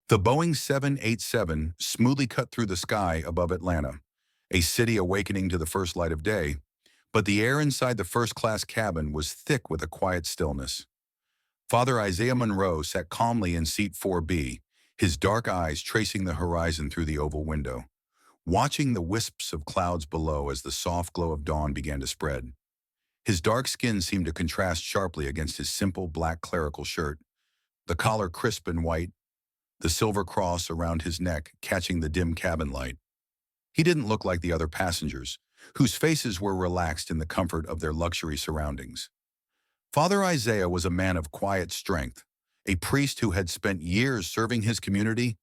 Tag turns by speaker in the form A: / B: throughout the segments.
A: The Boeing 787 smoothly cut through the sky above Atlanta, a city awakening to the first light of day, but the air inside the first-class cabin was thick with a quiet stillness. Father Isaiah Monroe sat calmly in seat 4B, his dark eyes tracing the horizon through the oval window, watching the wisps of clouds below as the soft glow of dawn began to spread. His dark skin seemed to contrast sharply against his simple black clerical shirt, the collar crisp and white, the silver cross around his neck catching the dim cabin light. He didn't look like the other passengers, whose faces were relaxed in the comfort of their luxury surroundings. Father Isaiah was a man of quiet strength, a priest who had spent years serving his community,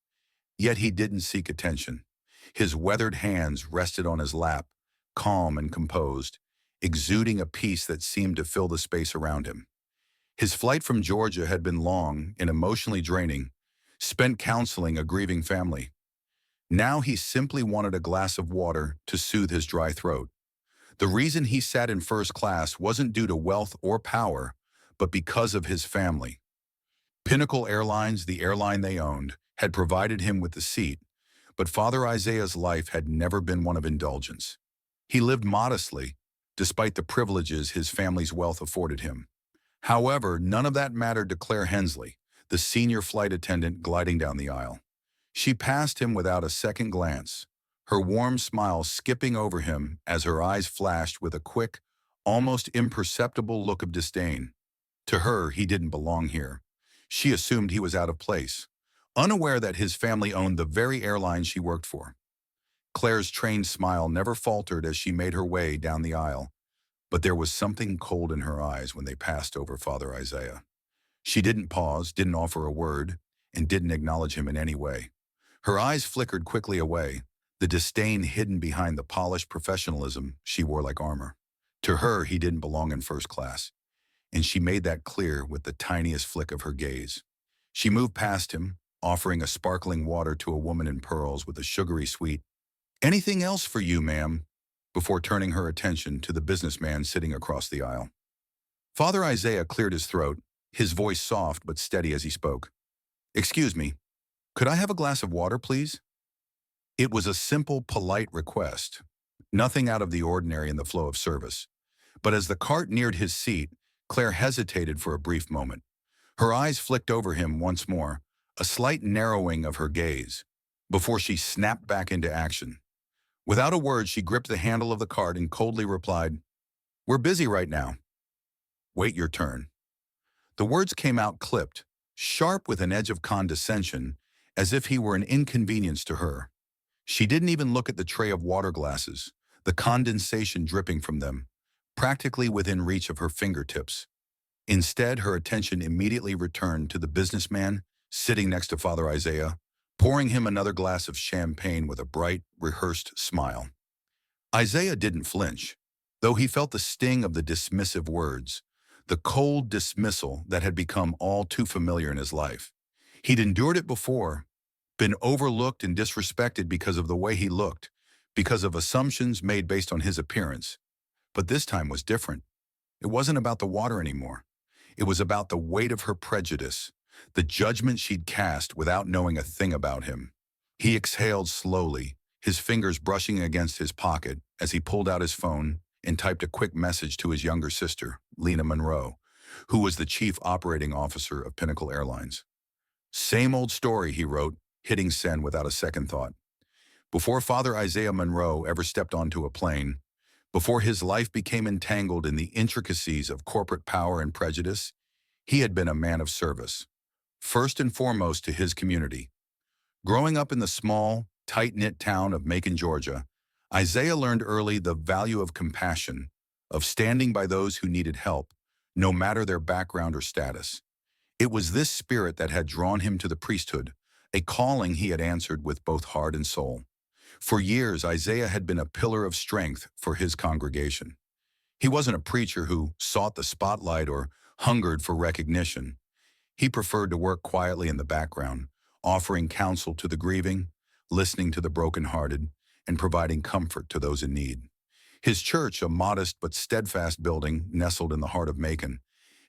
A: yet he didn't seek attention. His weathered hands rested on his lap, calm and composed, exuding a peace that seemed to fill the space around him. His flight from Georgia had been long and emotionally draining, spent counseling a grieving family. Now he simply wanted a glass of water to soothe his dry throat. The reason he sat in first class wasn't due to wealth or power, but because of his family. Pinnacle Airlines, the airline they owned, had provided him with the seat, but Father Isaiah's life had never been one of indulgence. He lived modestly, despite the privileges his family's wealth afforded him. However, none of that mattered to Clare Hensley, the senior flight attendant gliding down the aisle. She passed him without a second glance, her warm smile skipping over him as her eyes flashed with a quick, almost imperceptible look of disdain. To her, he didn't belong here. She assumed he was out of place, unaware that his family owned the very airline she worked for. Claire's trained smile never faltered as she made her way down the aisle, but there was something cold in her eyes when they passed over Father Isaiah. She didn't pause, didn't offer a word, and didn't acknowledge him in any way. Her eyes flickered quickly away, the disdain hidden behind the polished professionalism she wore like armor. To her, he didn't belong in first class, and she made that clear with the tiniest flick of her gaze. She moved past him, offering a sparkling water to a woman in pearls with a sugary sweet, "Anything else for you, ma'am?" before turning her attention to the businessman sitting across the aisle. Father Isaiah cleared his throat, his voice soft but steady as he spoke. "Excuse me, could I have a glass of water, please?" It was a simple, polite request, nothing out of the ordinary in the flow of service. But as the cart neared his seat, Claire hesitated for a brief moment. Her eyes flicked over him once more, a slight narrowing of her gaze, before she snapped back into action. Without a word, she gripped the handle of the cart and coldly replied, "We're busy right now. Wait your turn." The words came out clipped, sharp with an edge of condescension, as if he were an inconvenience to her. She didn't even look at the tray of water glasses, the condensation dripping from them, practically within reach of her fingertips. Instead, her attention immediately returned to the businessman sitting next to Father Isaiah, pouring him another glass of champagne with a bright, rehearsed smile. Isaiah didn't flinch, though he felt the sting of the dismissive words, the cold dismissal that had become all too familiar in his life. He'd endured it before, been overlooked and disrespected because of the way he looked, because of assumptions made based on his appearance. But this time was different. It wasn't about the water anymore. It was about the weight of her prejudice, the judgment she'd cast without knowing a thing about him. He exhaled slowly, his fingers brushing against his pocket as he pulled out his phone and typed a quick message to his younger sister, Lena Monroe, who was the chief operating officer of Pinnacle Airlines. "Same old story," he wrote, hitting send without a second thought. Before Father Isaiah Monroe ever stepped onto a plane, before his life became entangled in the intricacies of corporate power and prejudice, he had been a man of service, first and foremost to his community. Growing up in the small, tight-knit town of Macon, Georgia, Isaiah learned early the value of compassion, of standing by those who needed help, no matter their background or status. It was this spirit that had drawn him to the priesthood, a calling he had answered with both heart and soul. For years, Isaiah had been a pillar of strength for his congregation. He wasn't a preacher who sought the spotlight or hungered for recognition. He preferred to work quietly in the background, offering counsel to the grieving, listening to the brokenhearted, and providing comfort to those in need. His church, a modest but steadfast building nestled in the heart of Macon,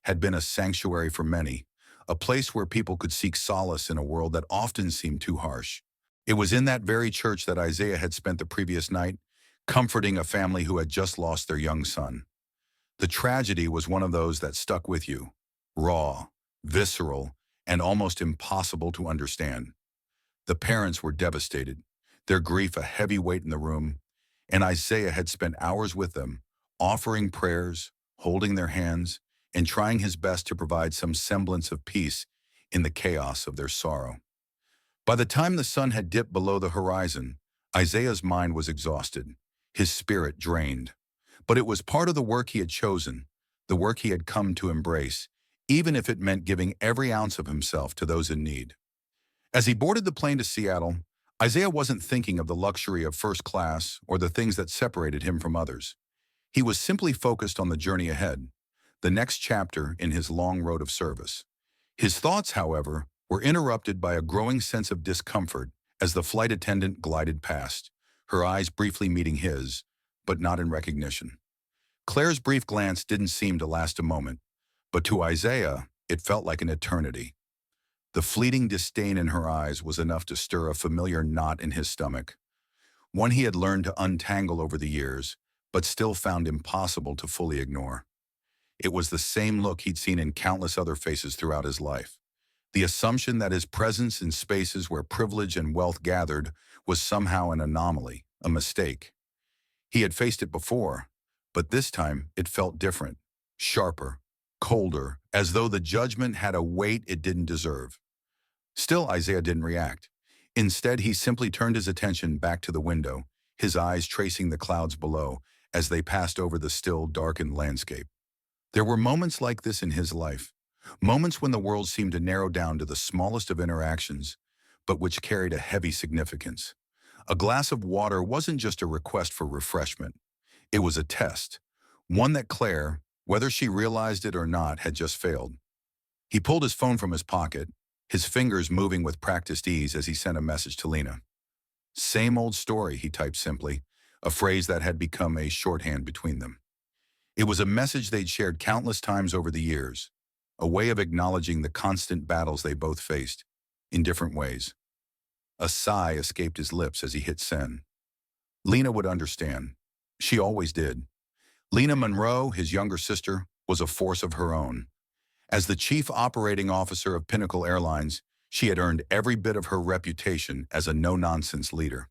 A: had been a sanctuary for many, a place where people could seek solace in a world that often seemed too harsh. It was in that very church that Isaiah had spent the previous night, comforting a family who had just lost their young son. The tragedy was one of those that stuck with you, raw, visceral, and almost impossible to understand. The parents were devastated, their grief a heavy weight in the room, and Isaiah had spent hours with them, offering prayers, holding their hands, and trying his best to provide some semblance of peace in the chaos of their sorrow. By the time the sun had dipped below the horizon, Isaiah's mind was exhausted, his spirit drained. But it was part of the work he had chosen, the work he had come to embrace, even if it meant giving every ounce of himself to those in need. As he boarded the plane to Seattle, Isaiah wasn't thinking of the luxury of first class or the things that separated him from others. He was simply focused on the journey ahead, the next chapter in his long road of service. His thoughts, however, were interrupted by a growing sense of discomfort as the flight attendant glided past, her eyes briefly meeting his, but not in recognition. Claire's brief glance didn't seem to last a moment, but to Isaiah, it felt like an eternity. The fleeting disdain in her eyes was enough to stir a familiar knot in his stomach, one he had learned to untangle over the years, but still found impossible to fully ignore. It was the same look he'd seen in countless other faces throughout his life. The assumption that his presence in spaces where privilege and wealth gathered was somehow an anomaly, a mistake. He had faced it before, but this time it felt different, sharper, colder, as though the judgment had a weight it didn't deserve. Still, Isaiah didn't react. Instead, he simply turned his attention back to the window, his eyes tracing the clouds below as they passed over the still, darkened landscape. There were moments like this in his life, moments when the world seemed to narrow down to the smallest of interactions, but which carried a heavy significance. A glass of water wasn't just a request for refreshment. It was a test, one that Claire, whether she realized it or not, had just failed. He pulled his phone from his pocket, his fingers moving with practiced ease as he sent a message to Lena. "Same old story," he typed simply, a phrase that had become a shorthand between them. It was a message they'd shared countless times over the years, a way of acknowledging the constant battles they both faced, in different ways. A sigh escaped his lips as he hit send. Lena would understand. She always did. Lena Monroe, his younger sister, was a force of her own. As the chief operating officer of Pinnacle Airlines, she had earned every bit of her reputation as a no-nonsense leader.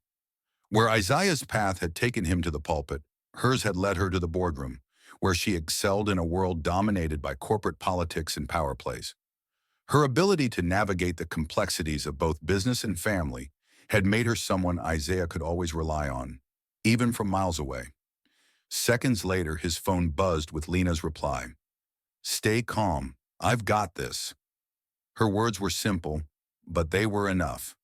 A: Where Isaiah's path had taken him to the pulpit, hers had led her to the boardroom, where she excelled in a world dominated by corporate politics and power plays. Her ability to navigate the complexities of both business and family had made her someone Isaiah could always rely on, even from miles away. Seconds later, his phone buzzed with Lena's reply. "Stay calm. I've got this." Her words were simple, but they were enough.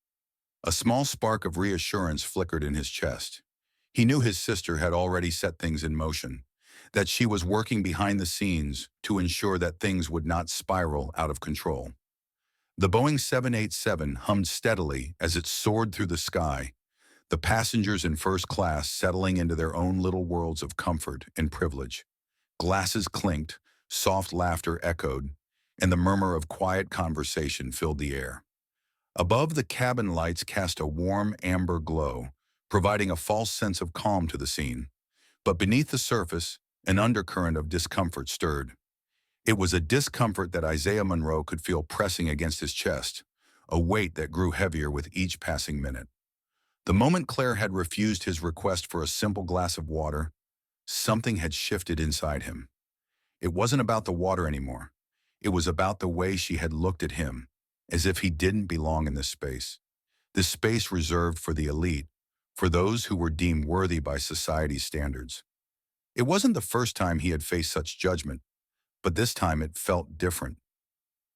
A: A small spark of reassurance flickered in his chest. He knew his sister had already set things in motion, that she was working behind the scenes to ensure that things would not spiral out of control. The Boeing 787 hummed steadily as it soared through the sky, the passengers in first class settling into their own little worlds of comfort and privilege. Glasses clinked, soft laughter echoed, and the murmur of quiet conversation filled the air. Above, the cabin lights cast a warm amber glow, providing a false sense of calm to the scene. But beneath the surface, an undercurrent of discomfort stirred. It was a discomfort that Isaiah Monroe could feel pressing against his chest, a weight that grew heavier with each passing minute. The moment Claire had refused his request for a simple glass of water, something had shifted inside him. It wasn't about the water anymore. It was about the way she had looked at him, as if he didn't belong in this space reserved for the elite, for those who were deemed worthy by society's standards. It wasn't the first time he had faced such judgment, but this time it felt different.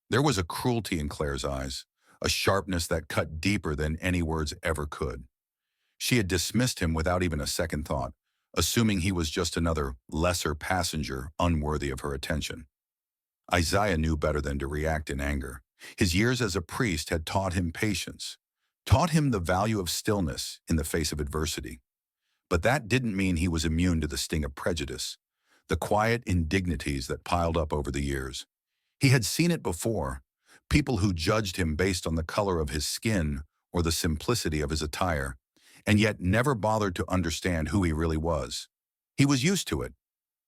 A: There was a cruelty in Claire's eyes, a sharpness that cut deeper than any words ever could. She had dismissed him without even a second thought, assuming he was just another lesser passenger unworthy of her attention. Isaiah knew better than to react in anger. His years as a priest had taught him patience, taught him the value of stillness in the face of adversity. But that didn't mean he was immune to the sting of prejudice, the quiet indignities that piled up over the years. He had seen it before, People who judged him based on the color of his skin or the simplicity of his attire, and yet never bothered to understand who he really was. He was used to it,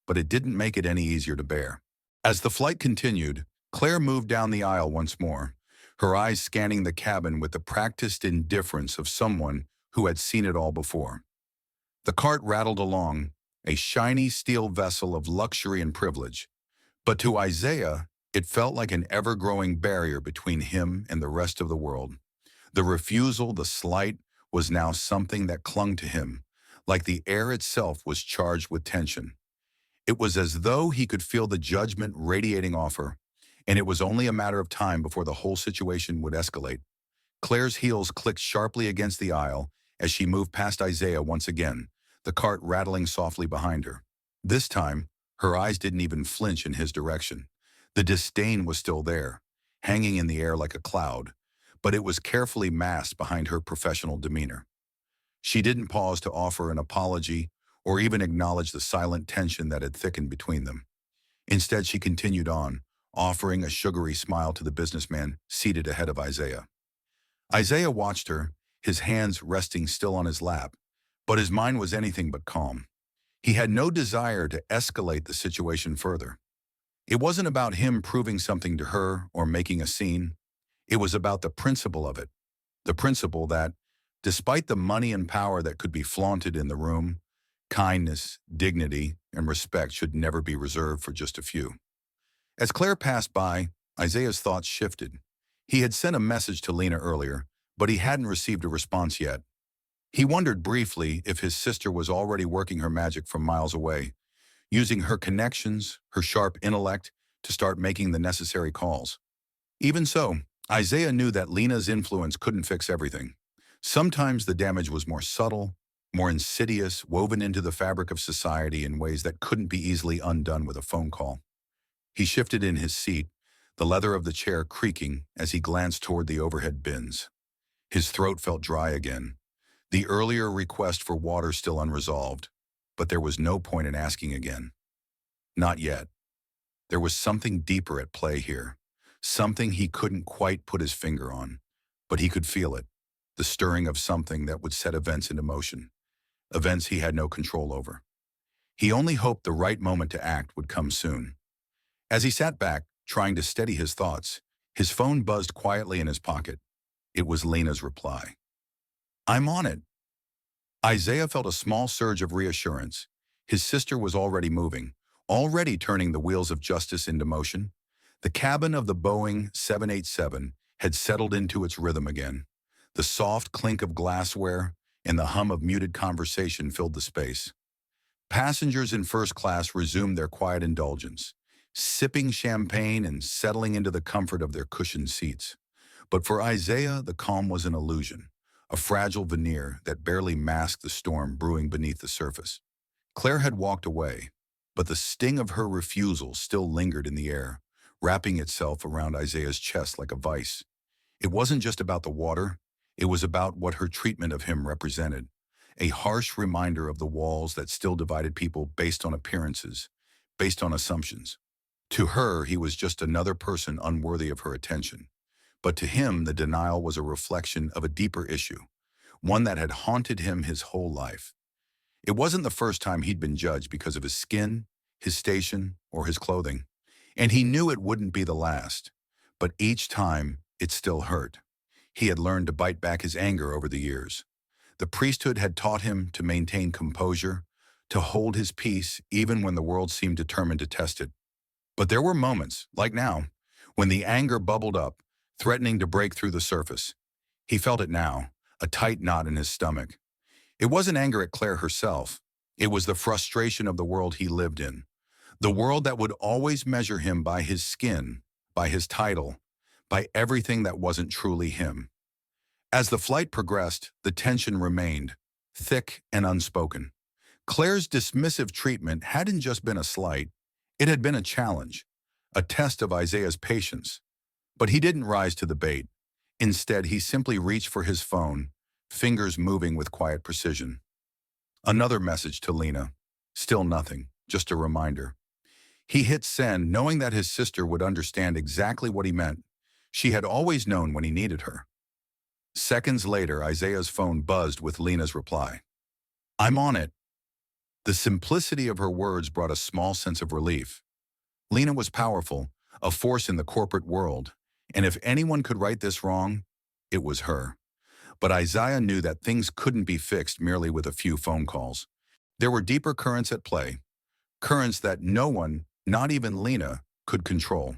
A: but it didn't make it any easier to bear. As the flight continued, Claire moved down the aisle once more, her eyes scanning the cabin with the practiced indifference of someone who had seen it all before. The cart rattled along, a shiny steel vessel of luxury and privilege, but to Isaiah, it felt like an ever-growing barrier between him and the rest of the world. The refusal, the slight, was now something that clung to him, like the air itself was charged with tension. It was as though he could feel the judgment radiating off her, and it was only a matter of time before the whole situation would escalate. Claire's heels clicked sharply against the aisle as she moved past Isaiah once again, the cart rattling softly behind her. This time, her eyes didn't even flinch in his direction. The disdain was still there, hanging in the air like a cloud, but it was carefully masked behind her professional demeanor. She didn't pause to offer an apology or even acknowledge the silent tension that had thickened between them. Instead, she continued on, offering a sugary smile to the businessman seated ahead of Isaiah. Isaiah watched her, his hands resting still on his lap, but his mind was anything but calm. He had no desire to escalate the situation further. It wasn't about him proving something to her or making a scene. It was about the principle of it, the principle that, despite the money and power that could be flaunted in the room, kindness, dignity, and respect should never be reserved for just a few. As Claire passed by, Isaiah's thoughts shifted. He had sent a message to Lena earlier, but he hadn't received a response yet. He wondered briefly if his sister was already working her magic from miles away, using her connections, her sharp intellect, to start making the necessary calls. Even so, Isaiah knew that Lena's influence couldn't fix everything. Sometimes the damage was more subtle, more insidious, woven into the fabric of society in ways that couldn't be easily undone with a phone call. He shifted in his seat, the leather of the chair creaking as he glanced toward the overhead bins. His throat felt dry again, the earlier request for water still unresolved, but there was no point in asking again. Not yet. There was something deeper at play here, something he couldn't quite put his finger on, but he could feel it, the stirring of something that would set events into motion, events he had no control over. He only hoped the right moment to act would come soon. As he sat back, trying to steady his thoughts, his phone buzzed quietly in his pocket. It was Lena's reply. "I'm on it." Isaiah felt a small surge of reassurance. His sister was already moving, already turning the wheels of justice into motion. The cabin of the Boeing 787 had settled into its rhythm again. The soft clink of glassware and the hum of muted conversation filled the space. Passengers in first class resumed their quiet indulgence, sipping champagne and settling into the comfort of their cushioned seats. But for Isaiah, the calm was an illusion, a fragile veneer that barely masked the storm brewing beneath the surface. Claire had walked away, but the sting of her refusal still lingered in the air, wrapping itself around Isaiah's chest like a vice. It wasn't just about the water, it was about what her treatment of him represented, a harsh reminder of the walls that still divided people based on appearances, based on assumptions. To her, he was just another person unworthy of her attention. But to him, the denial was a reflection of a deeper issue, one that had haunted him his whole life. It wasn't the first time he'd been judged because of his skin, his station, or his clothing, and he knew it wouldn't be the last. But each time, it still hurt. He had learned to bite back his anger over the years. The priesthood had taught him to maintain composure, to hold his peace even when the world seemed determined to test it. But there were moments, like now, when the anger bubbled up, threatening to break through the surface. He felt it now, a tight knot in his stomach. It wasn't anger at Claire herself. It was the frustration of the world he lived in, the world that would always measure him by his skin, by his title, by everything that wasn't truly him. As the flight progressed, the tension remained, thick and unspoken. Claire's dismissive treatment hadn't just been a slight, it had been a challenge, a test of Isaiah's patience. But he didn't rise to the bait. Instead, he simply reached for his phone, fingers moving with quiet precision. Another message to Lena. Still nothing, just a reminder. He hit send, knowing that his sister would understand exactly what he meant. She had always known when he needed her. Seconds later, Isaiah's phone buzzed with Lena's reply. "I'm on it." The simplicity of her words brought a small sense of relief. Lena was powerful, a force in the corporate world, and if anyone could right this wrong, it was her. But Isaiah knew that things couldn't be fixed merely with a few phone calls. There were deeper currents at play, currents that no one, not even Lena, could control.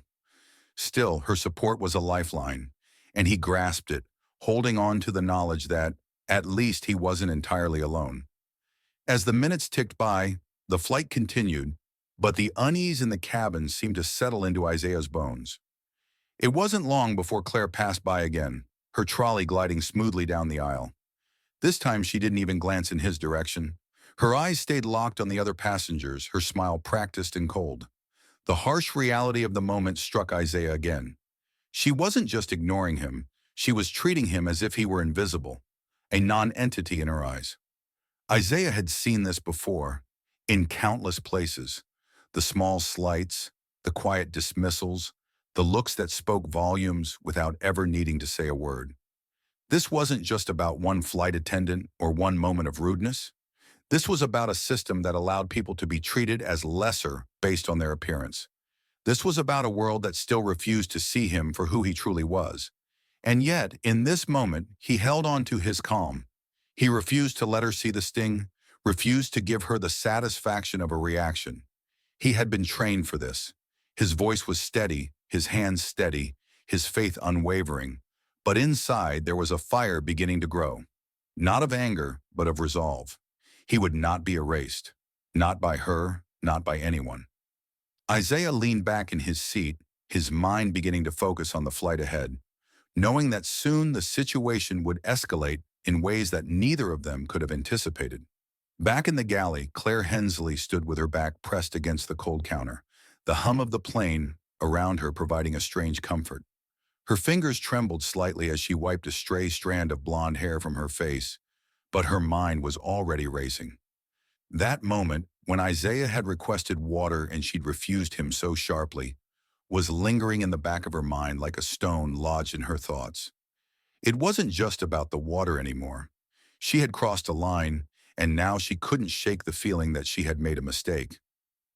A: Still, her support was a lifeline, and he grasped it, holding on to the knowledge that, at least, he wasn't entirely alone. As the minutes ticked by, the flight continued, but the unease in the cabin seemed to settle into Isaiah's bones. It wasn't long before Claire passed by again, her trolley gliding smoothly down the aisle. This time she didn't even glance in his direction. Her eyes stayed locked on the other passengers, her smile practiced and cold. The harsh reality of the moment struck Isaiah again. She wasn't just ignoring him, she was treating him as if he were invisible, a non-entity in her eyes. Isaiah had seen this before, in countless places. The small slights, the quiet dismissals, the looks that spoke volumes without ever needing to say a word. This wasn't just about one flight attendant or one moment of rudeness. This was about a system that allowed people to be treated as lesser based on their appearance. This was about a world that still refused to see him for who he truly was. And yet, in this moment, he held on to his calm. He refused to let her see the sting, refused to give her the satisfaction of a reaction. He had been trained for this. His voice was steady, his hands steady, his faith unwavering. But inside, there was a fire beginning to grow. Not of anger, but of resolve. He would not be erased. Not by her, not by anyone. Isaiah leaned back in his seat, his mind beginning to focus on the flight ahead, knowing that soon the situation would escalate in ways that neither of them could have anticipated. Back in the galley, Clare Hensley stood with her back pressed against the cold counter, the hum of the plane around her providing a strange comfort. Her fingers trembled slightly as she wiped a stray strand of blonde hair from her face, but her mind was already racing. That moment, when Isaiah had requested water and she'd refused him so sharply, was lingering in the back of her mind like a stone lodged in her thoughts. It wasn't just about the water anymore. She had crossed a line, and now she couldn't shake the feeling that she had made a mistake.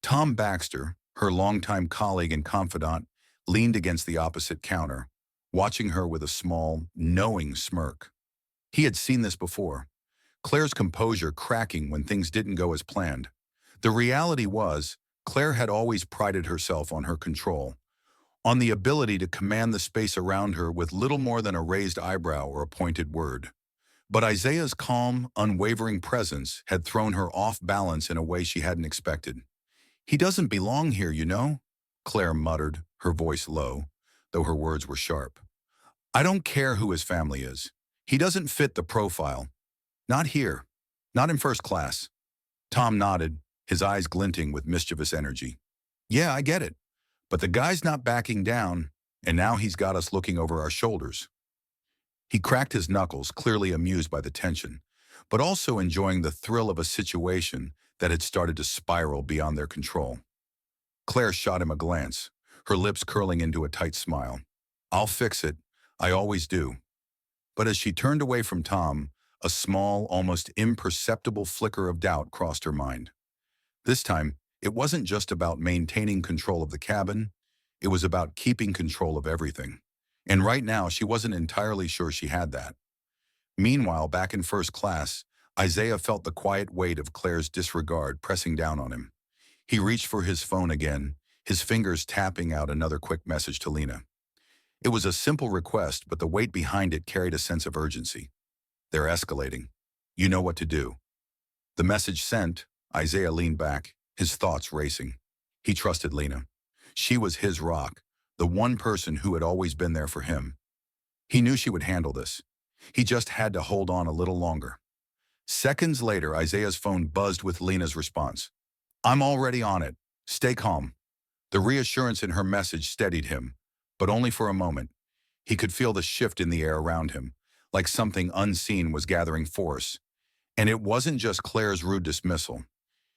A: Tom Baxter, her longtime colleague and confidant, leaned against the opposite counter, watching her with a small, knowing smirk. He had seen this before. Claire's composure cracking when things didn't go as planned. The reality was, Claire had always prided herself on her control, on the ability to command the space around her with little more than a raised eyebrow or a pointed word. But Isaiah's calm, unwavering presence had thrown her off balance in a way she hadn't expected. "He doesn't belong here, you know," Claire muttered, her voice low, though her words were sharp. "I don't care who his family is. He doesn't fit the profile. Not here. Not in first class." Tom nodded, his eyes glinting with mischievous energy. "Yeah, I get it. But the guy's not backing down, and now he's got us looking over our shoulders." He cracked his knuckles, clearly amused by the tension, but also enjoying the thrill of a situation that had started to spiral beyond their control. Claire shot him a glance, her lips curling into a tight smile. "I'll fix it. I always do." But as she turned away from Tom, a small, almost imperceptible flicker of doubt crossed her mind. This time, it wasn't just about maintaining control of the cabin, it was about keeping control of everything. And right now, she wasn't entirely sure she had that. Meanwhile, back in first class, Isaiah felt the quiet weight of Claire's disregard pressing down on him. He reached for his phone again, his fingers tapping out another quick message to Lena. It was a simple request, but the weight behind it carried a sense of urgency. "They're escalating. You know what to do." The message sent, Isaiah leaned back, his thoughts racing. He trusted Lena. She was his rock, the one person who had always been there for him. He knew she would handle this. He just had to hold on a little longer. Seconds later, Isaiah's phone buzzed with Lena's response. "I'm already on it. Stay calm." The reassurance in her message steadied him, but only for a moment. He could feel the shift in the air around him, like something unseen was gathering force. And it wasn't just Claire's rude dismissal.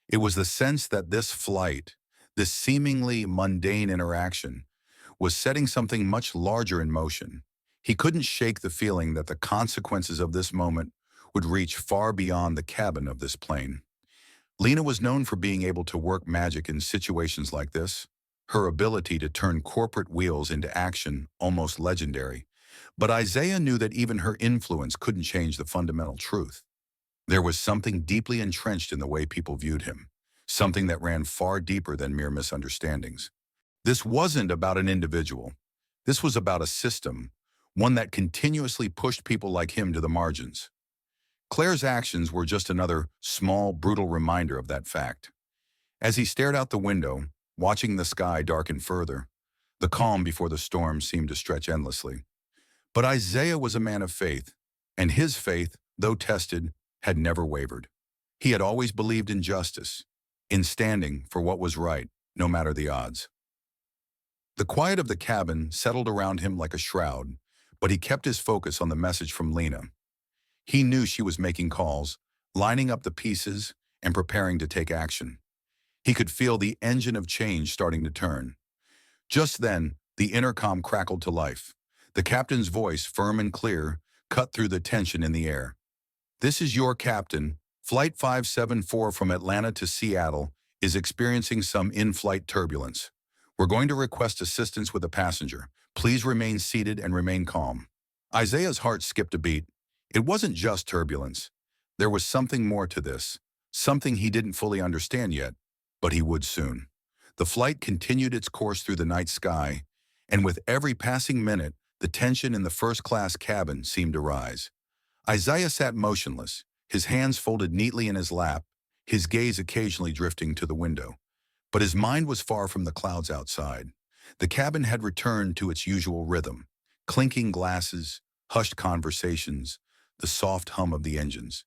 A: It was the sense that this flight, this seemingly mundane interaction, was setting something much larger in motion. He couldn't shake the feeling that the consequences of this moment would reach far beyond the cabin of this plane. Lena was known for being able to work magic in situations like this, her ability to turn corporate wheels into action almost legendary. But Isaiah knew that even her influence couldn't change the fundamental truth. There was something deeply entrenched in the way people viewed him, something that ran far deeper than mere misunderstandings. This wasn't about an individual. This was about a system, one that continuously pushed people like him to the margins. Claire's actions were just another small, brutal reminder of that fact. As he stared out the window, watching the sky darken further, the calm before the storm seemed to stretch endlessly. But Isaiah was a man of faith, and his faith, though tested, had never wavered. He had always believed in justice, in standing for what was right, no matter the odds. The quiet of the cabin settled around him like a shroud, but he kept his focus on the message from Lena. He knew she was making calls, lining up the pieces, and preparing to take action. He could feel the engine of change starting to turn. Just then, the intercom crackled to life. The captain's voice, firm and clear, cut through the tension in the air. "This is your captain. Flight 574 from Atlanta to Seattle is experiencing some in-flight turbulence. We're going to request assistance with a passenger. Please remain seated and remain calm." Isaiah's heart skipped a beat. It wasn't just turbulence. There was something more to this, something he didn't fully understand yet, but he would soon. The flight continued its course through the night sky, and with every passing minute, the tension in the first-class cabin seemed to rise. Isaiah sat motionless, his hands folded neatly in his lap, his gaze occasionally drifting to the window. But his mind was far from the clouds outside. The cabin had returned to its usual rhythm: clinking glasses, hushed conversations, the soft hum of the engines.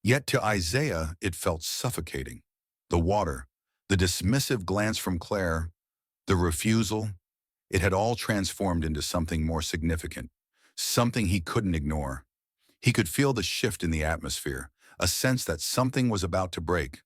A: Yet to Isaiah, it felt suffocating. The water, the dismissive glance from Claire, the refusal, it had all transformed into something more significant, something he couldn't ignore. He could feel the shift in the atmosphere, a sense that something was about to break.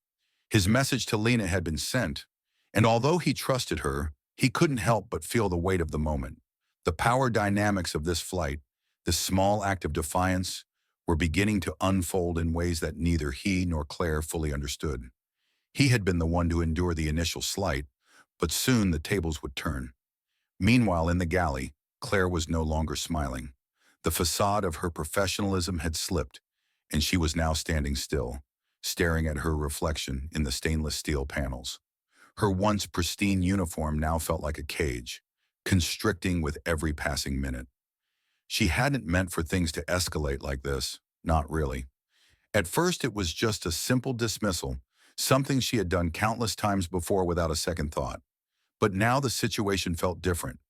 A: His message to Lena had been sent, and although he trusted her, he couldn't help but feel the weight of the moment. The power dynamics of this flight, this small act of defiance, were beginning to unfold in ways that neither he nor Claire fully understood. He had been the one to endure the initial slight, but soon the tables would turn. Meanwhile, in the galley, Claire was no longer smiling. The facade of her professionalism had slipped, and she was now standing still, staring at her reflection in the stainless steel panels. Her once pristine uniform now felt like a cage, constricting with every passing minute. She hadn't meant for things to escalate like this, not really. At first, it was just a simple dismissal, something she had done countless times before without a second thought. But now the situation felt different.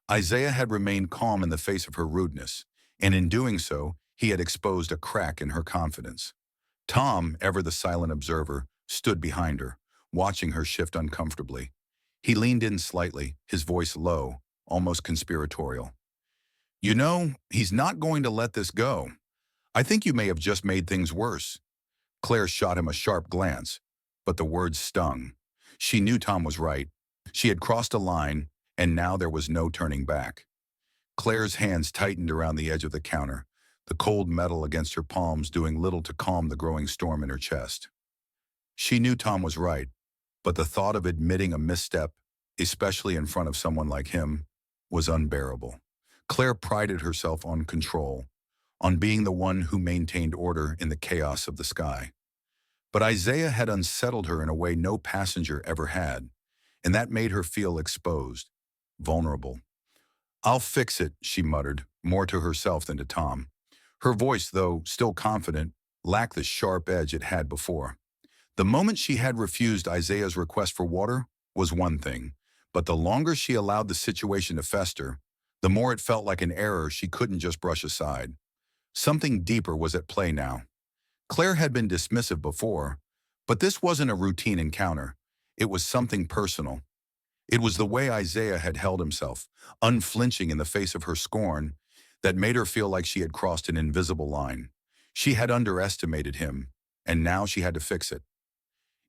A: Isaiah had remained calm in the face of her rudeness, and in doing so, he had exposed a crack in her confidence. Tom, ever the silent observer, stood behind her, watching her shift uncomfortably. He leaned in slightly, his voice low, almost conspiratorial. "You know, he's not going to let this go. I think you may have just made things worse." Claire shot him a sharp glance, but the words stung. She knew Tom was right. She had crossed a line, and now there was no turning back. Claire's hands tightened around the edge of the counter, the cold metal against her palms doing little to calm the growing storm in her chest. She knew Tom was right, but the thought of admitting a misstep, especially in front of someone like him, was unbearable. Claire prided herself on control, on being the one who maintained order in the chaos of the sky. But Isaiah had unsettled her in a way no passenger ever had, and that made her feel exposed, vulnerable. "I'll fix it," she muttered, more to herself than to Tom. Her voice, though still confident, lacked the sharp edge it had before. The moment she had refused Isaiah's request for water was one thing, but the longer she allowed the situation to fester, the more it felt like an error she couldn't just brush aside. Something deeper was at play now. Claire had been dismissive before, but this wasn't a routine encounter. It was something personal. It was the way Isaiah had held himself, unflinching in the face of her scorn, that made her feel like she had crossed an invisible line. She had underestimated him, and now she had to fix it.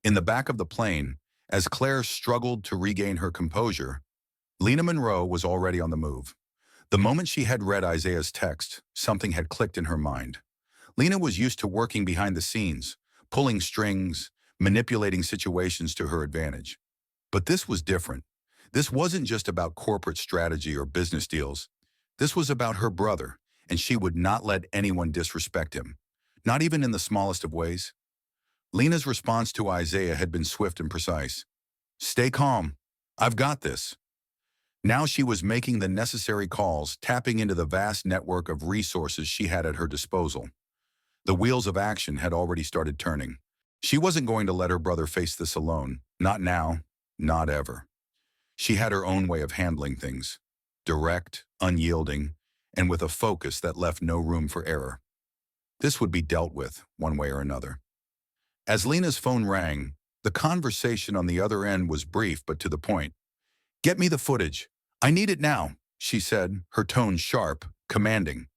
A: In the back of the plane, as Claire struggled to regain her composure, Lena Monroe was already on the move. The moment she had read Isaiah's text, something had clicked in her mind. Lena was used to working behind the scenes, pulling strings, manipulating situations to her advantage. But this was different. This wasn't just about corporate strategy or business deals. This was about her brother, and she would not let anyone disrespect him, not even in the smallest of ways. Lena's response to Isaiah had been swift and precise. "Stay calm. I've got this." Now she was making the necessary calls, tapping into the vast network of resources she had at her disposal. The wheels of action had already started turning. She wasn't going to let her brother face this alone. Not now, not ever. She had her own way of handling things. Direct, unyielding, and with a focus that left no room for error. This would be dealt with, one way or another. As Lena's phone rang, the conversation on the other end was brief but to the point. "Get me the footage. I need it now," she said, her tone sharp, commanding.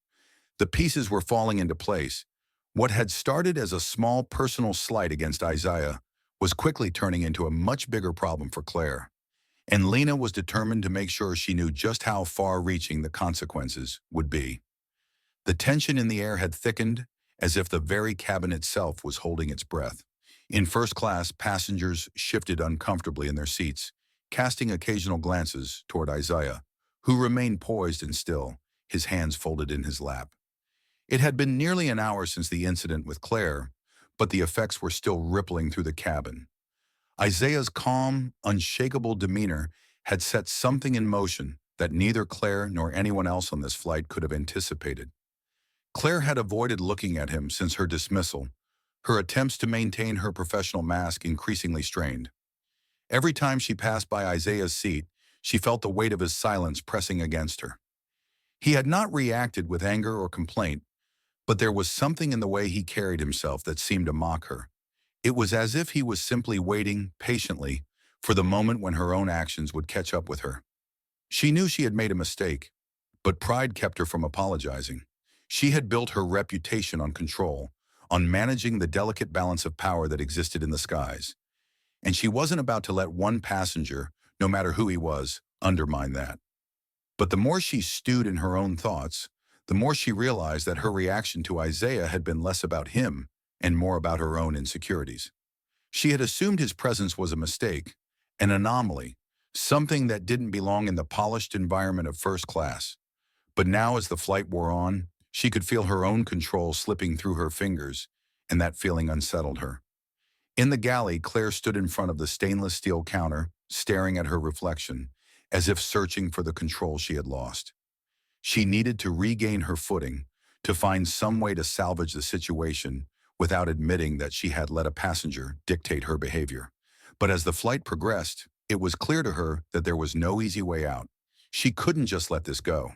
A: The pieces were falling into place. What had started as a small personal slight against Isaiah was quickly turning into a much bigger problem for Claire. And Lena was determined to make sure she knew just how far-reaching the consequences would be. The tension in the air had thickened, as if the very cabin itself was holding its breath. In first class, passengers shifted uncomfortably in their seats, casting occasional glances toward Isaiah, who remained poised and still, his hands folded in his lap. It had been nearly an hour since the incident with Claire, but the effects were still rippling through the cabin. Isaiah's calm, unshakable demeanor had set something in motion that neither Claire nor anyone else on this flight could have anticipated. Claire had avoided looking at him since her dismissal, her attempts to maintain her professional mask increasingly strained. Every time she passed by Isaiah's seat, she felt the weight of his silence pressing against her. He had not reacted with anger or complaint, but there was something in the way he carried himself that seemed to mock her. It was as if he was simply waiting, patiently, for the moment when her own actions would catch up with her. She knew she had made a mistake, but pride kept her from apologizing. She had built her reputation on control, on managing the delicate balance of power that existed in the skies. And she wasn't about to let one passenger, no matter who he was, undermine that. But the more she stewed in her own thoughts, the more she realized that her reaction to Isaiah had been less about him and more about her own insecurities. She had assumed his presence was a mistake, an anomaly, something that didn't belong in the polished environment of first class. But now, as the flight wore on, she could feel her own control slipping through her fingers, and that feeling unsettled her. In the galley, Claire stood in front of the stainless steel counter, staring at her reflection, as if searching for the control she had lost. She needed to regain her footing, to find some way to salvage the situation without admitting that she had let a passenger dictate her behavior. But as the flight progressed, it was clear to her that there was no easy way out. She couldn't just let this go.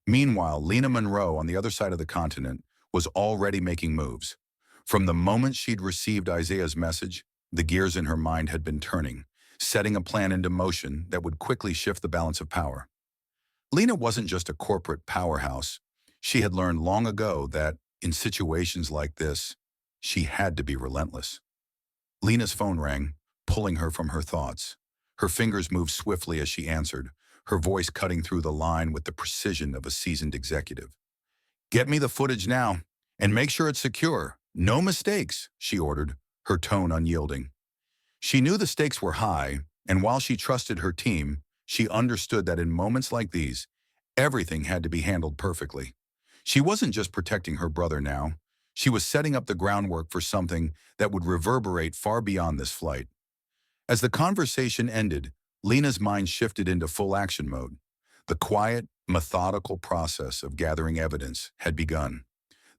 A: Meanwhile, Lena Monroe, on the other side of the continent, was already making moves. From the moment she'd received Isaiah's message, the gears in her mind had been turning, setting a plan into motion that would quickly shift the balance of power. Lena wasn't just a corporate powerhouse. She had learned long ago that, in situations like this, she had to be relentless. Lena's phone rang, pulling her from her thoughts. Her fingers moved swiftly as she answered, her voice cutting through the line with the precision of a seasoned executive. "Get me the footage now, and make sure it's secure. No mistakes," she ordered, her tone unyielding. She knew the stakes were high, and while she trusted her team, she understood that in moments like these, everything had to be handled perfectly. She wasn't just protecting her brother now. She was setting up the groundwork for something that would reverberate far beyond this flight. As the conversation ended, Lena's mind shifted into full action mode. The quiet, methodical process of gathering evidence had begun.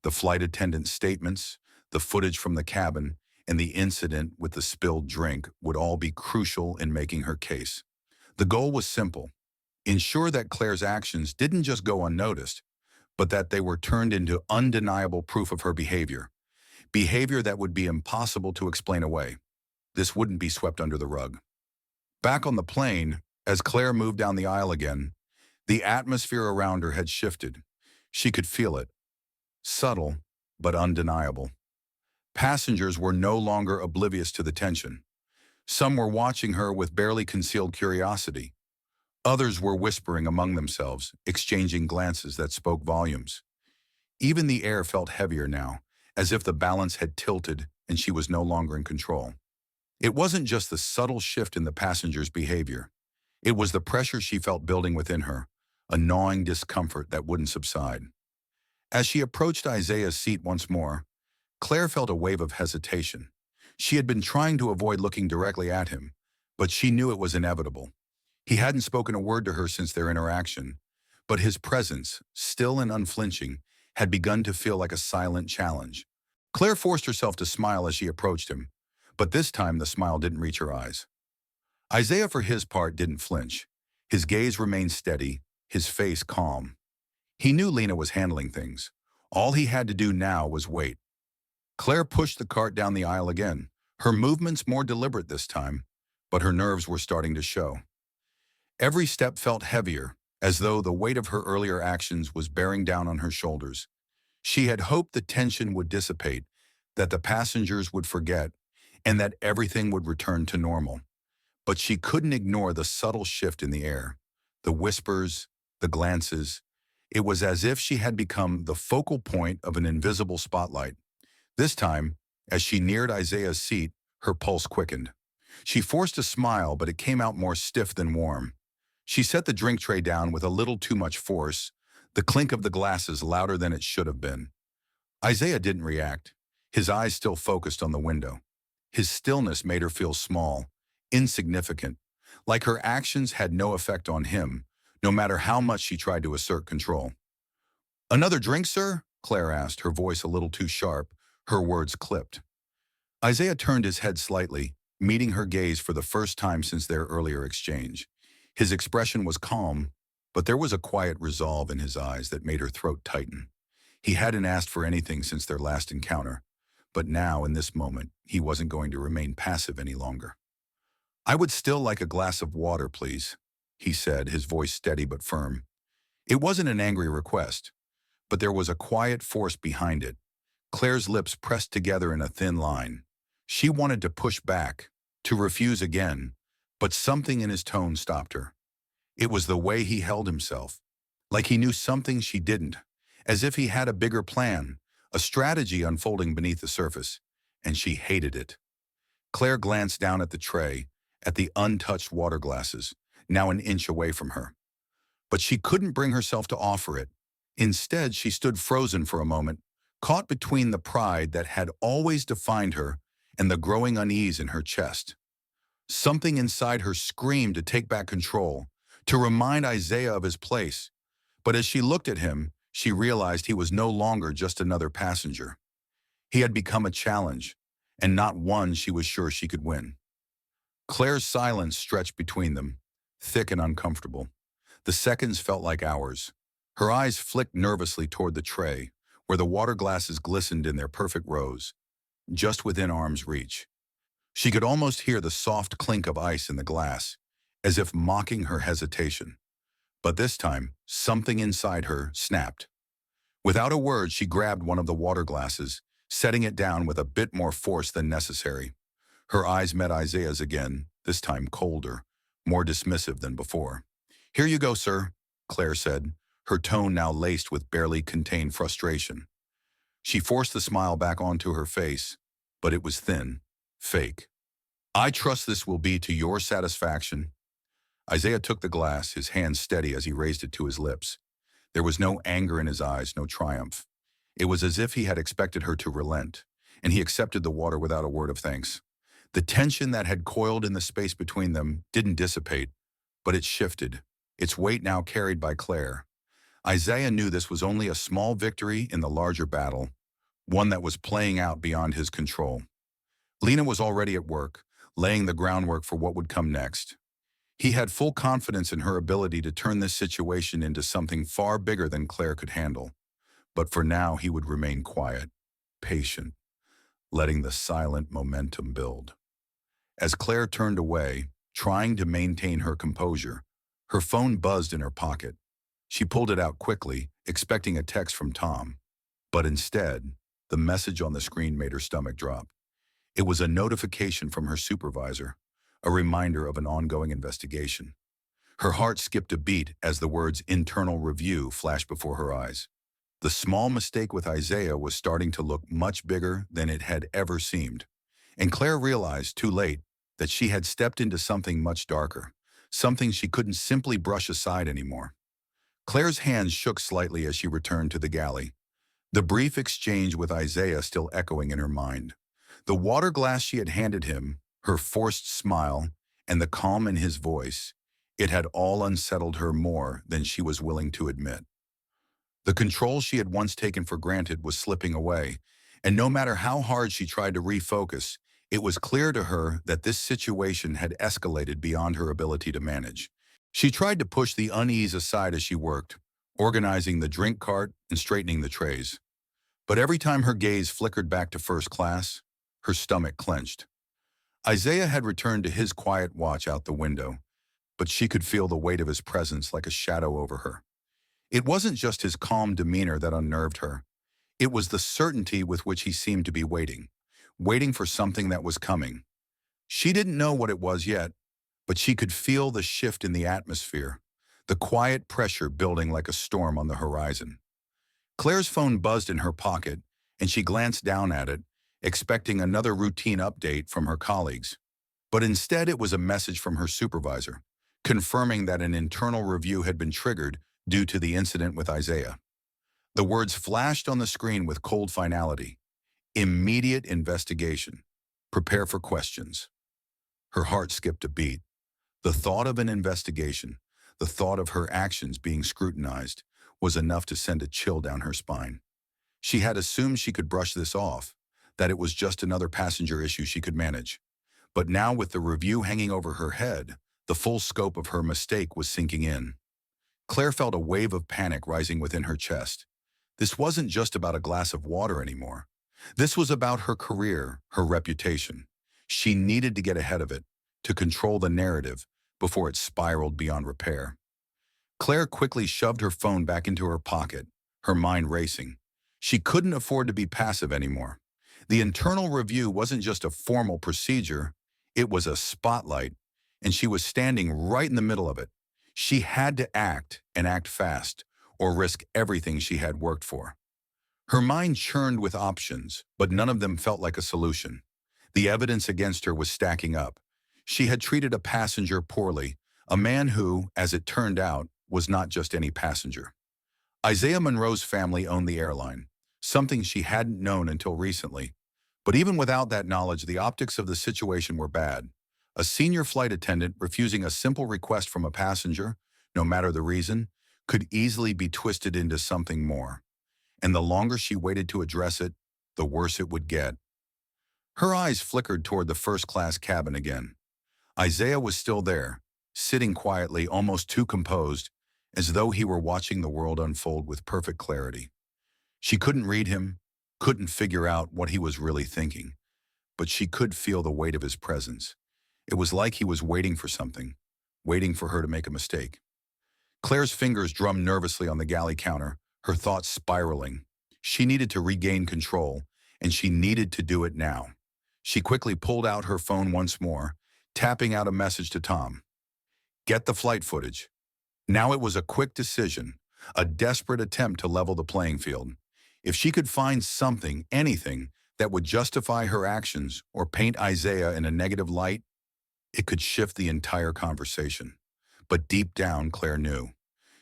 A: The flight attendant's statements, the footage from the cabin, and the incident with the spilled drink would all be crucial in making her case. The goal was simple: ensure that Claire's actions didn't just go unnoticed, but that they were turned into undeniable proof of her behavior that would be impossible to explain away. This wouldn't be swept under the rug. Back on the plane, as Claire moved down the aisle again, the atmosphere around her had shifted. She could feel it. Subtle, but undeniable. Passengers were no longer oblivious to the tension. Some were watching her with barely concealed curiosity. Others were whispering among themselves, exchanging glances that spoke volumes. Even the air felt heavier now, as if the balance had tilted and she was no longer in control. It wasn't just the subtle shift in the passenger's behavior. It was the pressure she felt building within her, a gnawing discomfort that wouldn't subside. As she approached Isaiah's seat once more, Claire felt a wave of hesitation. She had been trying to avoid looking directly at him, but she knew it was inevitable. He hadn't spoken a word to her since their interaction, but his presence, still and unflinching, had begun to feel like a silent challenge. Claire forced herself to smile as she approached him, but this time the smile didn't reach her eyes. Isaiah, for his part, didn't flinch. His gaze remained steady, his face calm. He knew Lena was handling things. All he had to do now was wait. Claire pushed the cart down the aisle again, her movements more deliberate this time, but her nerves were starting to show. Every step felt heavier, as though the weight of her earlier actions was bearing down on her shoulders. She had hoped the tension would dissipate, that the passengers would forget, and that everything would return to normal. But she couldn't ignore the subtle shift in the air, the whispers, the glances. It was as if she had become the focal point of an invisible spotlight. This time, as she neared Isaiah's seat, her pulse quickened. She forced a smile, but it came out more stiff than warm. She set the drink tray down with a little too much force, the clink of the glasses louder than it should have been. Isaiah didn't react, his eyes still focused on the window. His stillness made her feel small, insignificant, like her actions had no effect on him, no matter how much she tried to assert control. "Another drink, sir?" Claire asked, her voice a little too sharp, her words clipped. Isaiah turned his head slightly, meeting her gaze for the first time since their earlier exchange. His expression was calm, but there was a quiet resolve in his eyes that made her throat tighten. He hadn't asked for anything since their last encounter, but now, in this moment, he wasn't going to remain passive any longer. "I would still like a glass of water, please," he said, his voice steady but firm. It wasn't an angry request, but there was a quiet force behind it. Claire's lips pressed together in a thin line. She wanted to push back, to refuse again, but something in his tone stopped her. It was the way he held himself, like he knew something she didn't, as if he had a bigger plan, a strategy unfolding beneath the surface, and she hated it. Claire glanced down at the tray, at the untouched water glasses, now an inch away from her. But she couldn't bring herself to offer it. Instead, she stood frozen for a moment, caught between the pride that had always defined her and the growing unease in her chest. Something inside her screamed to take back control, to remind Isaiah of his place. But as she looked at him, she realized he was no longer just another passenger. He had become a challenge, and not one she was sure she could win. Claire's silence stretched between them, thick and uncomfortable. The seconds felt like hours. Her eyes flicked nervously toward the tray, where the water glasses glistened in their perfect rows, just within arm's reach. She could almost hear the soft clink of ice in the glass, as if mocking her hesitation. But this time, something inside her snapped. Without a word, she grabbed one of the water glasses, setting it down with a bit more force than necessary. Her eyes met Isaiah's again, this time colder, more dismissive than before. "Here you go, sir," Claire said, her tone now laced with barely contained frustration. She forced the smile back onto her face, but it was thin, fake. "I trust this will be to your satisfaction." Isaiah took the glass, his hand steady as he raised it to his lips. There was no anger in his eyes, no triumph. It was as if he had expected her to relent, and he accepted the water without a word of thanks. The tension that had coiled in the space between them didn't dissipate, but it shifted, its weight now carried by Claire. Isaiah knew this was only a small victory in the larger battle, one that was playing out beyond his control. Lena was already at work, laying the groundwork for what would come next. He had full confidence in her ability to turn this situation into something far bigger than Claire could handle. But for now, he would remain quiet, patient, letting the silent momentum build. As Claire turned away, trying to maintain her composure, her phone buzzed in her pocket. She pulled it out quickly, expecting a text from Tom. But instead, the message on the screen made her stomach drop. It was a notification from her supervisor, a reminder of an ongoing investigation. Her heart skipped a beat as the words internal review flashed before her eyes. The small mistake with Isaiah was starting to look much bigger than it had ever seemed. And Claire realized, too late, that she had stepped into something much darker, something she couldn't simply brush aside anymore. Claire's hands shook slightly as she returned to the galley, the brief exchange with Isaiah still echoing in her mind. The water glass she had handed him, her forced smile, and the calm in his voice, it had all unsettled her more than she was willing to admit. The control she had once taken for granted was slipping away, and no matter how hard she tried to refocus, it was clear to her that this situation had escalated beyond her ability to manage. She tried to push the unease aside as she worked, organizing the drink cart and straightening the trays. But every time her gaze flickered back to first class, her stomach clenched. Isaiah had returned to his quiet watch out the window, but she could feel the weight of his presence like a shadow over her. It wasn't just his calm demeanor that unnerved her. It was the certainty with which he seemed to be waiting for something that was coming. She didn't know what it was yet, but she could feel the shift in the atmosphere, the quiet pressure building like a storm on the horizon. Claire's phone buzzed in her pocket, and she glanced down at it, expecting another routine update from her colleagues. But instead it was a message from her supervisor, confirming that an internal review had been triggered due to the incident with Isaiah. The words flashed on the screen with cold finality. Immediate investigation. Prepare for questions. Her heart skipped a beat. The thought of an investigation, the thought of her actions being scrutinized, was enough to send a chill down her spine. She had assumed she could brush this off, that it was just another passenger issue she could manage. But now with the review hanging over her head, the full scope of her mistake was sinking in. Claire felt a wave of panic rising within her chest. This wasn't just about a glass of water anymore. This was about her career, her reputation. She needed to get ahead of it, to control the narrative before it spiraled beyond repair. Claire quickly shoved her phone back into her pocket, her mind racing. She couldn't afford to be passive anymore. The internal review wasn't just a formal procedure, it was a spotlight, and she was standing right in the middle of it. She had to act, and act fast, or risk everything she had worked for. Her mind churned with options, but none of them felt like a solution. The evidence against her was stacking up. She had treated a passenger poorly, a man who, as it turned out, was not just any passenger. Isaiah Monroe's family owned the airline, something she hadn't known until recently. But even without that knowledge, the optics of the situation were bad. A senior flight attendant refusing a simple request from a passenger, no matter the reason, could easily be twisted into something more. And the longer she waited to address it, the worse it would get. Her eyes flickered toward the first-class cabin again. Isaiah was still there, sitting quietly, almost too composed, as though he were watching the world unfold with perfect clarity. She couldn't read him, couldn't figure out what he was really thinking, but she could feel the weight of his presence. It was like he was waiting for something, waiting for her to make a mistake. Claire's fingers drummed nervously on the galley counter, her thoughts spiraling. She needed to regain control, and she needed to do it now. She quickly pulled out her phone once more, tapping out a message to Tom. Get the flight footage. Now it was a quick decision, a desperate attempt to level the playing field. If she could find something, anything, that would justify her actions or paint Isaiah in a negative light, it could shift the entire conversation. But deep down, Claire knew.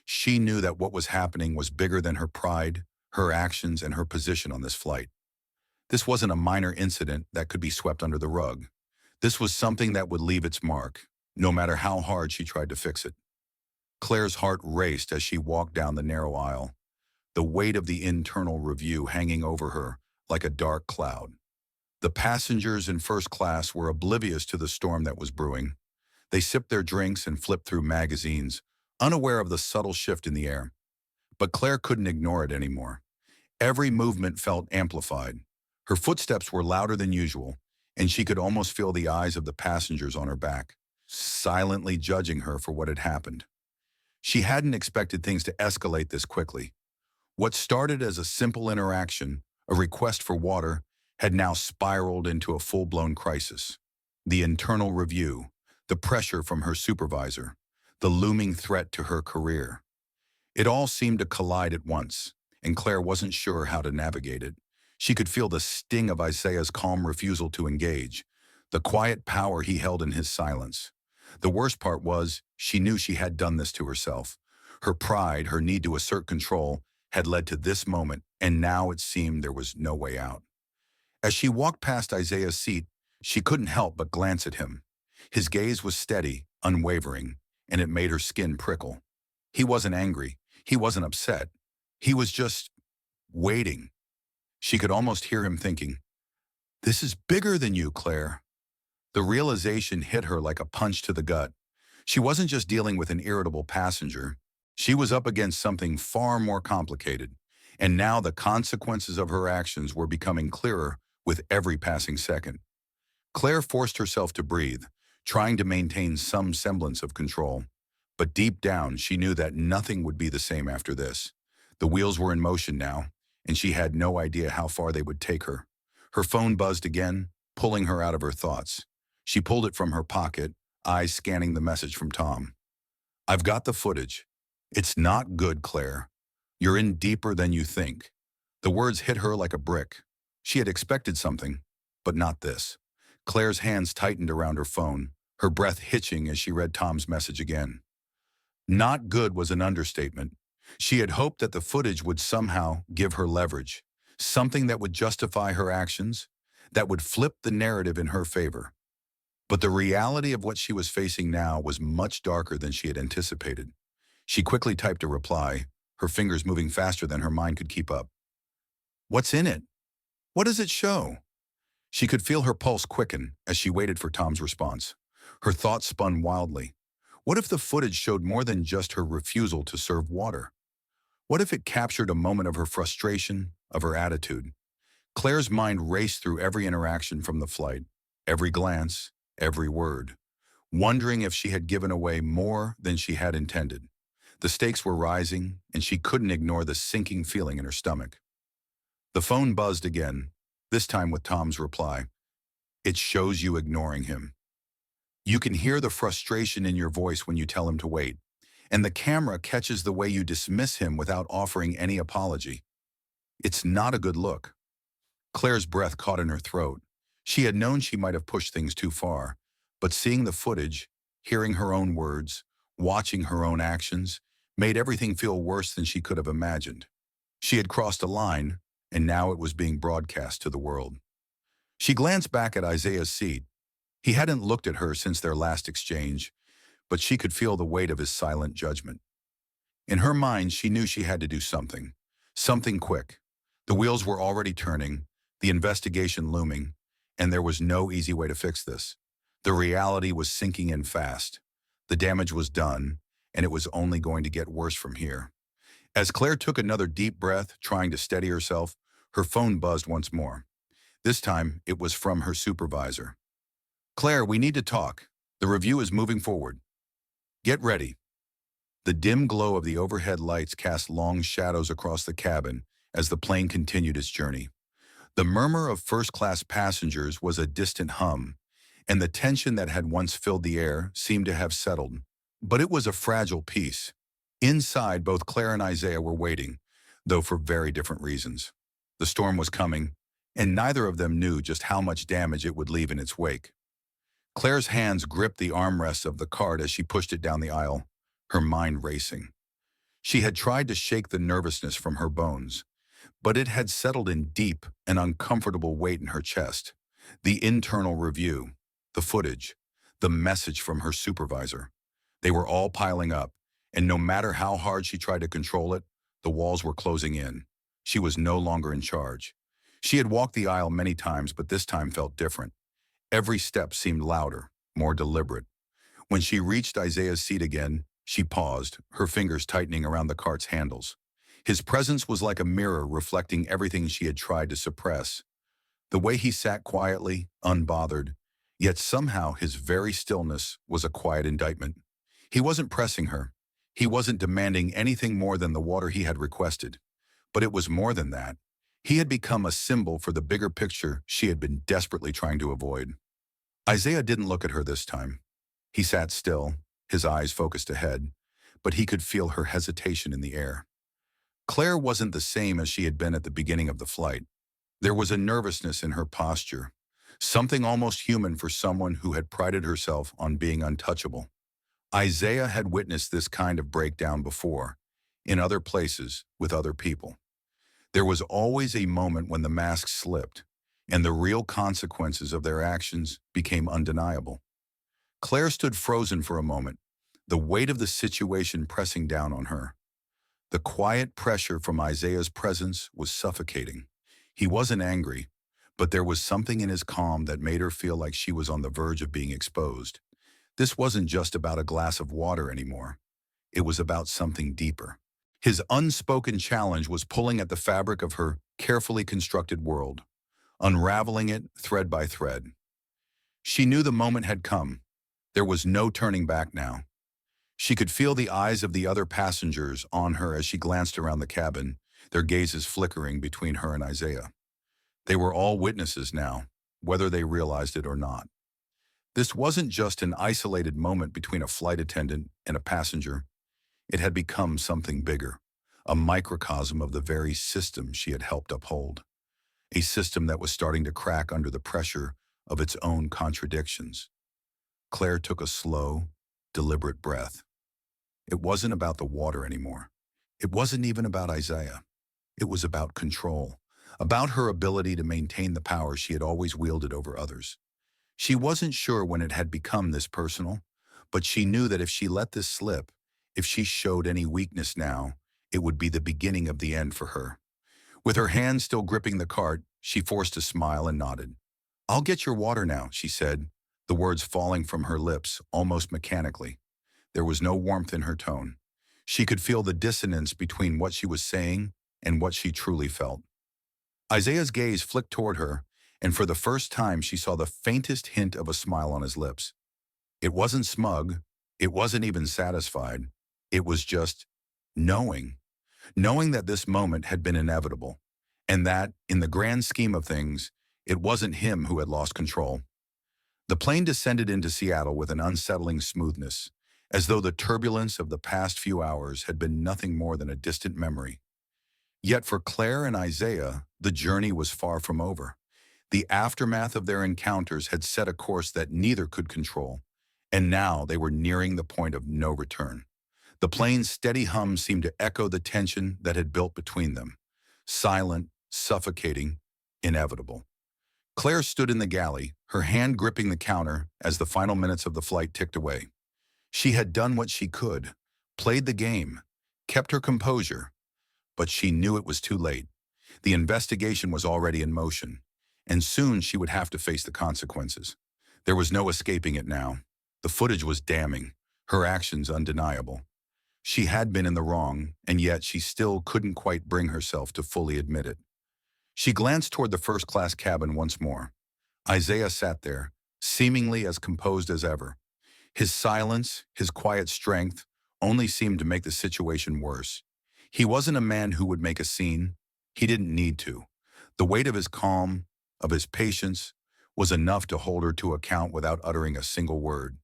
A: She knew that what was happening was bigger than her pride, her actions, and her position on this flight. This wasn't a minor incident that could be swept under the rug. This was something that would leave its mark, no matter how hard she tried to fix it. Claire's heart raced as she walked down the narrow aisle, the weight of the internal review hanging over her like a dark cloud. The passengers in first class were oblivious to the storm that was brewing. They sipped their drinks and flipped through magazines, unaware of the subtle shift in the air. But Claire couldn't ignore it anymore. Every movement felt amplified. Her footsteps were louder than usual, and she could almost feel the eyes of the passengers on her back, silently judging her for what had happened. She hadn't expected things to escalate this quickly. What started as a simple interaction, a request for water, had now spiraled into a full-blown crisis. The internal review, the pressure from her supervisor, the looming threat to her career. It all seemed to collide at once, and Claire wasn't sure how to navigate it. She could feel the sting of Isaiah's calm refusal to engage, the quiet power he held in his silence. The worst part was, she knew she had done this to herself. Her pride, her need to assert control, had led to this moment, and now it seemed there was no way out. As she walked past Isaiah's seat, she couldn't help but glance at him. His gaze was steady, unwavering, and it made her skin prickle. He wasn't angry. He wasn't upset. He was just waiting. She could almost hear him thinking, "This is bigger than you, Claire." The realization hit her like a punch to the gut. She wasn't just dealing with an irritable passenger. She was up against something far more complicated, and now the consequences of her actions were becoming clearer with every passing second. Claire forced herself to breathe, trying to maintain some semblance of control. But deep down, she knew that nothing would be the same after this. The wheels were in motion now, and she had no idea how far they would take her. Her phone buzzed again, pulling her out of her thoughts. She pulled it from her pocket, eyes scanning the message from Tom. "I've got the footage. It's not good, Claire. You're in deeper than you think." The words hit her like a brick. She had expected something, but not this. Claire's hands tightened around her phone, her breath hitching as she read Tom's message again. Not good was an understatement. She had hoped that the footage would somehow give her leverage, something that would justify her actions, that would flip the narrative in her favor. But the reality of what she was facing now was much darker than she had anticipated. She quickly typed a reply, her fingers moving faster than her mind could keep up. "What's in it? What does it show?" She could feel her pulse quicken as she waited for Tom's response. Her thoughts spun wildly. What if the footage showed more than just her refusal to serve water? What if it captured a moment of her frustration, of her attitude? Claire's mind raced through every interaction from the flight, every glance, every word, wondering if she had given away more than she had intended. The stakes were rising, and she couldn't ignore the sinking feeling in her stomach. The phone buzzed again, this time with Tom's reply. "It shows you ignoring him. You can hear the frustration in your voice when you tell him to wait, and the camera catches the way you dismiss him without offering any apology. It's not a good look." Claire's breath caught in her throat. She had known she might have pushed things too far, but seeing the footage, hearing her own words, watching her own actions, made everything feel worse than she could have imagined. She had crossed a line, and now it was being broadcast to the world. She glanced back at Isaiah's seat. He hadn't looked at her since their last exchange, but she could feel the weight of his silent judgment. In her mind, she knew she had to do something. Something quick. The wheels were already turning, the investigation looming, and there was no easy way to fix this. The reality was sinking in fast. The damage was done, and it was only going to get worse from here. As Claire took another deep breath, trying to steady herself, her phone buzzed once more. This time, it was from her supervisor. "Claire, we need to talk. The review is moving forward. Get ready." The dim glow of the overhead lights cast long shadows across the cabin as the plane continued its journey. The murmur of first-class passengers was a distant hum, and the tension that had once filled the air seemed to have settled. But it was a fragile peace. Inside, both Claire and Isaiah were waiting, though for very different reasons. The storm was coming, and neither of them knew just how much damage it would leave in its wake. Claire's hands gripped the armrests of the cart as she pushed it down the aisle, her mind racing. She had tried to shake the nervousness from her bones, but it had settled in deep and uncomfortable weight in her chest. The internal review, the footage, the message from her supervisor. They were all piling up, and no matter how hard she tried to control it, the walls were closing in. She was no longer in charge. She had walked the aisle many times, but this time felt different. Every step seemed louder, more deliberate. When she reached Isaiah's seat again, she paused, her fingers tightening around the cart's handles. His presence was like a mirror reflecting everything she had tried to suppress. The way he sat quietly, unbothered, yet somehow his very stillness was a quiet indictment. He wasn't pressing her. He wasn't demanding anything more than the water he had requested. But it was more than that. He had become a symbol for the bigger picture she had been desperately trying to avoid. Isaiah didn't look at her this time. He sat still, his eyes focused ahead, but he could feel her hesitation in the air. Claire wasn't the same as she had been at the beginning of the flight. There was a nervousness in her posture, something almost human for someone who had prided herself on being untouchable. Isaiah had witnessed this kind of breakdown before, in other places, with other people. There was always a moment when the mask slipped, and the real consequences of their actions became undeniable. Claire stood frozen for a moment, the weight of the situation pressing down on her. The quiet pressure from Isaiah's presence was suffocating. He wasn't angry, but there was something in his calm that made her feel like she was on the verge of being exposed. This wasn't just about a glass of water anymore. It was about something deeper. His unspoken challenge was pulling at the fabric of her carefully constructed world, unraveling it thread by thread. She knew the moment had come. There was no turning back now. She could feel the eyes of the other passengers on her as she glanced around the cabin, their gazes flickering between her and Isaiah. They were all witnesses now, whether they realized it or not. This wasn't just an isolated moment between a flight attendant and a passenger. It had become something bigger, a microcosm of the very system she had helped uphold, a system that was starting to crack under the pressure of its own contradictions. Claire took a slow, deliberate breath. It wasn't about the water anymore. It wasn't even about Isaiah. It was about control, about her ability to maintain the power she had always wielded over others. She wasn't sure when it had become this personal, but she knew that if she let this slip, if she showed any weakness now, it would be the beginning of the end for her. With her hand still gripping the cart, she forced a smile and nodded. "I'll get your water now," she said, the words falling from her lips almost mechanically. There was no warmth in her tone. She could feel the dissonance between what she was saying and what she truly felt. Isaiah's gaze flicked toward her, and for the first time she saw the faintest hint of a smile on his lips. It wasn't smug, it wasn't even satisfied. It was just knowing. Knowing that this moment had been inevitable, and that, in the grand scheme of things, it wasn't him who had lost control. The plane descended into Seattle with an unsettling smoothness, as though the turbulence of the past few hours had been nothing more than a distant memory. Yet for Claire and Isaiah, the journey was far from over. The aftermath of their encounters had set a course that neither could control, and now they were nearing the point of no return. The plane's steady hum seemed to echo the tension that had built between them, silent, suffocating, inevitable. Claire stood in the galley, her hand gripping the counter as the final minutes of the flight ticked away. She had done what she could, played the game, kept her composure, but she knew it was too late. The investigation was already in motion, and soon she would have to face the consequences. There was no escaping it now. The footage was damning, her actions undeniable. She had been in the wrong, and yet she still couldn't quite bring herself to fully admit it. She glanced toward the first-class cabin once more. Isaiah sat there, seemingly as composed as ever. His silence, his quiet strength, only seemed to make the situation worse. He wasn't a man who would make a scene. He didn't need to. The weight of his calm, of his patience, was enough to hold her to account without uttering a single word.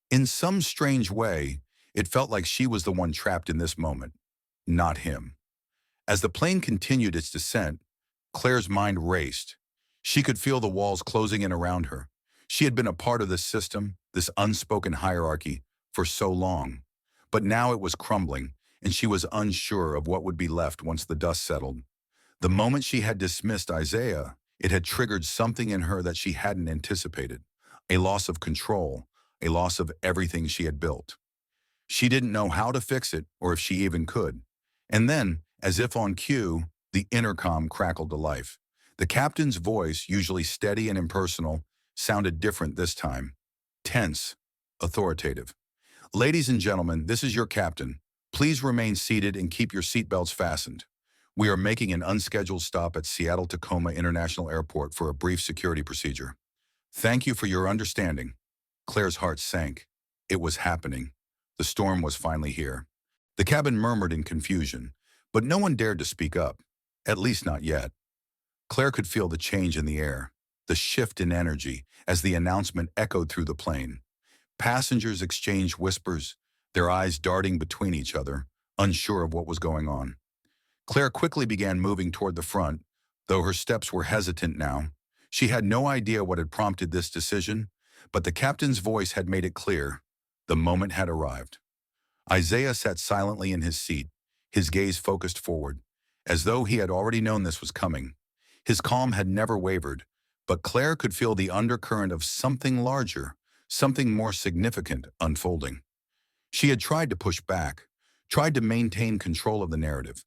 A: In some strange way, it felt like she was the one trapped in this moment, not him. As the plane continued its descent, Claire's mind raced. She could feel the walls closing in around her. She had been a part of this system, this unspoken hierarchy, for so long. But now it was crumbling, and she was unsure of what would be left once the dust settled. The moment she had dismissed Isaiah, it had triggered something in her that she hadn't anticipated. A loss of control, a loss of everything she had built. She didn't know how to fix it, or if she even could. And then, as if on cue, the intercom crackled to life. The captain's voice, usually steady and impersonal, sounded different this time. Tense, authoritative. "Ladies and gentlemen, this is your captain. Please remain seated and keep your seatbelts fastened. We are making an unscheduled stop at Seattle-Tacoma International Airport for a brief security procedure. Thank you for your understanding." Claire's heart sank. It was happening. The storm was finally here. The cabin murmured in confusion, but no one dared to speak up, at least not yet. Claire could feel the change in the air, the shift in energy, as the announcement echoed through the plane. Passengers exchanged whispers, their eyes darting between each other, unsure of what was going on. Claire quickly began moving toward the front, though her steps were hesitant now. She had no idea what had prompted this decision, but the captain's voice had made it clear. The moment had arrived. Isaiah sat silently in his seat, his gaze focused forward, as though he had already known this was coming. His calm had never wavered, but Claire could feel the undercurrent of something larger, something more significant unfolding. She had tried to push back, tried to maintain control of the narrative,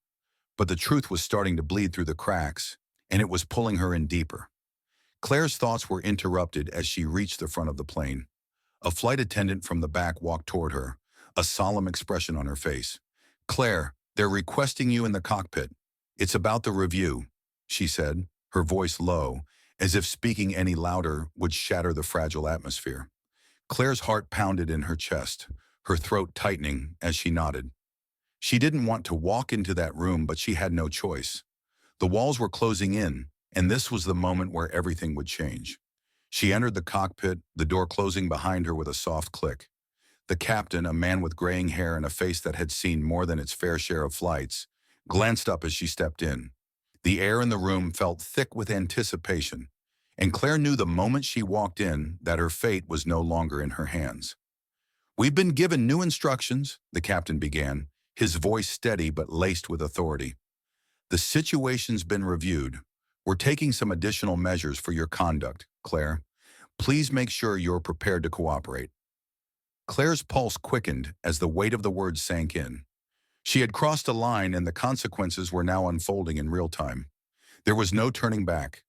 A: but the truth was starting to bleed through the cracks, and it was pulling her in deeper. Claire's thoughts were interrupted as she reached the front of the plane. A flight attendant from the back walked toward her, a solemn expression on her face. "Claire, they're requesting you in the cockpit. It's about the review," she said, her voice low, as if speaking any louder would shatter the fragile atmosphere. Claire's heart pounded in her chest, her throat tightening as she nodded. She didn't want to walk into that room, but she had no choice. The walls were closing in, and this was the moment where everything would change. She entered the cockpit, the door closing behind her with a soft click. The captain, a man with graying hair and a face that had seen more than its fair share of flights, glanced up as she stepped in. The air in the room felt thick with anticipation, and Claire knew the moment she walked in that her fate was no longer in her hands. "We've been given new instructions," the captain began, his voice steady but laced with authority. "The situation's been reviewed. We're taking some additional measures for your conduct, Claire. Please make sure you're prepared to cooperate." Claire's pulse quickened as the weight of the words sank in. She had crossed a line, and the consequences were now unfolding in real time. There was no turning back.